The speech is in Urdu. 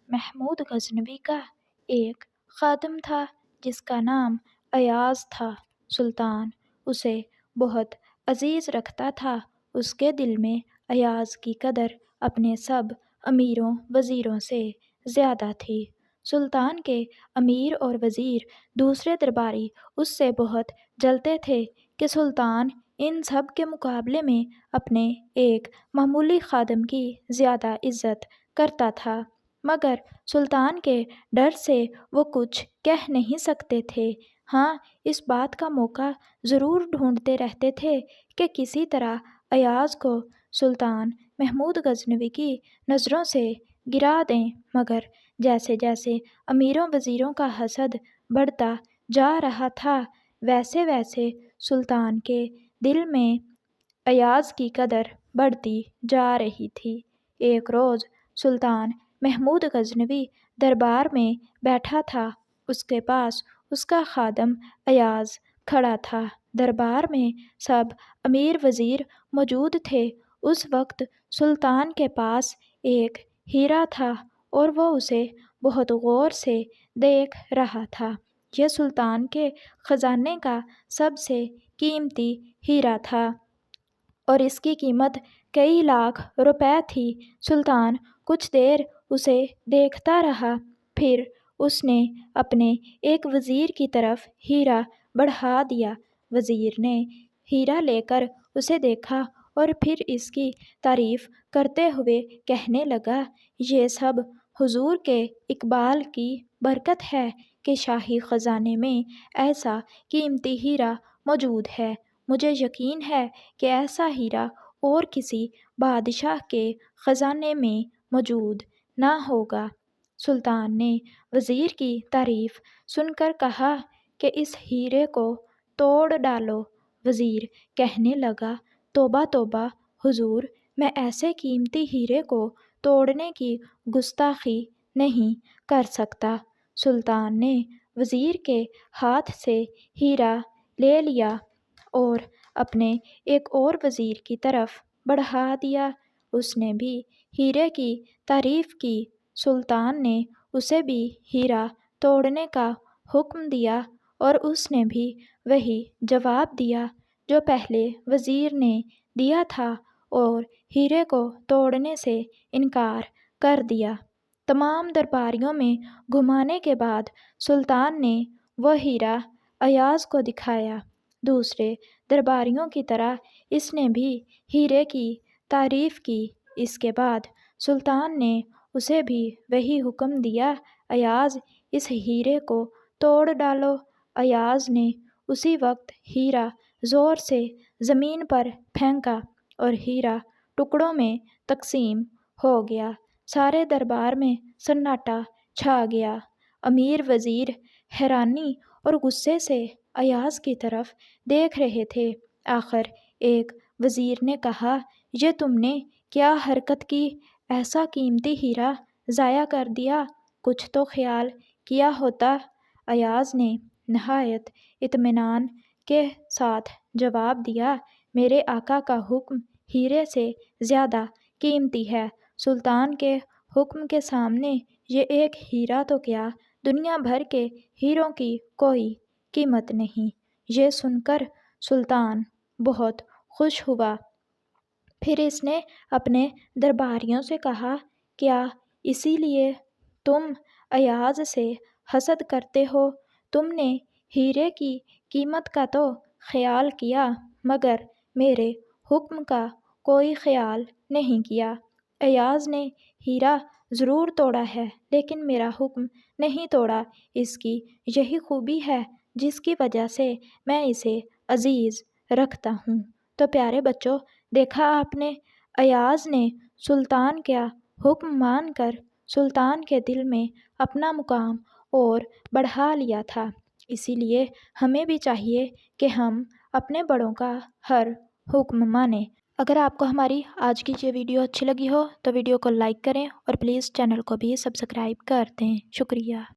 محمود غزنوی کا ایک خادم تھا جس کا نام ایاز تھا۔ سلطان اسے بہت عزیز رکھتا تھا۔ اس کے دل میں ایاز کی قدر اپنے سب امیروں وزیروں سے زیادہ تھی۔ سلطان کے امیر اور وزیر دوسرے درباری اس سے بہت جلتے تھے کہ سلطان ان سب کے مقابلے میں اپنے ایک معمولی خادم کی زیادہ عزت کرتا تھا، مگر سلطان کے ڈر سے وہ کچھ کہہ نہیں سکتے تھے۔ ہاں، اس بات کا موقع ضرور ڈھونڈتے رہتے تھے کہ کسی طرح ایاز کو سلطان محمود غزنوی کی نظروں سے گرا دیں، مگر جیسے جیسے امیروں وزیروں کا حسد بڑھتا جا رہا تھا، ویسے ویسے سلطان کے دل میں ایاز کی قدر بڑھتی جا رہی تھی۔ ایک روز سلطان محمود غزنوی دربار میں بیٹھا تھا۔ اس کے پاس اس کا خادم ایاز کھڑا تھا۔ دربار میں سب امیر وزیر موجود تھے۔ اس وقت سلطان کے پاس ایک ہیرا تھا اور وہ اسے بہت غور سے دیکھ رہا تھا۔ یہ سلطان کے خزانے کا سب سے قیمتی ہیرا تھا اور اس کی قیمت کئی لاکھ روپے تھی۔ سلطان کچھ دیر اسے دیکھتا رہا، پھر اس نے اپنے ایک وزیر کی طرف ہیرا بڑھا دیا۔ وزیر نے ہیرا لے کر اسے دیکھا اور پھر اس کی تعریف کرتے ہوئے کہنے لگا، یہ سب حضور کے اقبال کی برکت ہے کہ شاہی خزانے میں ایسا قیمتی ہیرا موجود ہے۔ مجھے یقین ہے کہ ایسا ہیرا اور کسی بادشاہ کے خزانے میں موجود نہ ہوگا۔ سلطان نے وزیر کی تعریف سن کر کہا کہ اس ہیرے کو توڑ ڈالو۔ وزیر کہنے لگا، توبہ توبہ حضور، میں ایسے قیمتی ہیرے کو توڑنے کی گستاخی نہیں کر سکتا۔ سلطان نے وزیر کے ہاتھ سے ہیرا لے لیا اور اپنے ایک اور وزیر کی طرف بڑھا دیا۔ اس نے بھی ہیرے کی تعریف کی۔ سلطان نے اسے بھی ہیرا توڑنے کا حکم دیا اور اس نے بھی وہی جواب دیا جو پہلے وزیر نے دیا تھا اور ہیرے کو توڑنے سے انکار کر دیا۔ تمام درباریوں میں گھمانے کے بعد سلطان نے وہ ہیرا ایاز کو دکھایا۔ دوسرے درباریوں کی طرح اس نے بھی ہیرے کی تعریف کی۔ اس کے بعد سلطان نے اسے بھی وہی حکم دیا، ایاز، اس ہیرے کو توڑ ڈالو۔ ایاز نے اسی وقت ہیرا زور سے زمین پر پھینکا اور ہیرا ٹکڑوں میں تقسیم ہو گیا۔ سارے دربار میں سناٹا چھا گیا۔ امیر وزیر حیرانی اور غصے سے ایاز کی طرف دیکھ رہے تھے۔ آخر ایک وزیر نے کہا، یہ تم نے کیا حرکت کی؟ ایسا قیمتی ہیرا ضائع کر دیا، کچھ تو خیال کیا ہوتا۔ ایاز نے نہایت اطمینان کے ساتھ جواب دیا، میرے آقا کا حکم ہیرے سے زیادہ قیمتی ہے۔ سلطان کے حکم کے سامنے یہ ایک ہیرا تو کیا، دنیا بھر کے ہیروں کی کوئی قیمت نہیں۔ یہ سن کر سلطان بہت خوش ہوا۔ پھر اس نے اپنے درباریوں سے کہا، کیا اسی لیے تم ایاز سے حسد کرتے ہو؟ تم نے ہیرے کی قیمت کا تو خیال کیا، مگر میرے حکم کا کوئی خیال نہیں کیا۔ ایاز نے ہیرا ضرور توڑا ہے، لیکن میرا حکم نہیں توڑا۔ اس کی یہی خوبی ہے جس کی وجہ سے میں اسے عزیز رکھتا ہوں۔ تو پیارے بچوں، دیکھا آپ نے، ایاز نے سلطان کا حکم مان کر سلطان کے دل میں اپنا مقام اور بڑھا لیا تھا۔ اسی لیے ہمیں بھی چاہیے کہ ہم اپنے بڑوں کا ہر حکم مانیں۔ اگر آپ کو ہماری آج کی یہ ویڈیو اچھی لگی ہو تو ویڈیو کو لائک کریں اور پلیز چینل کو بھی سبسکرائب کر دیں۔ شکریہ۔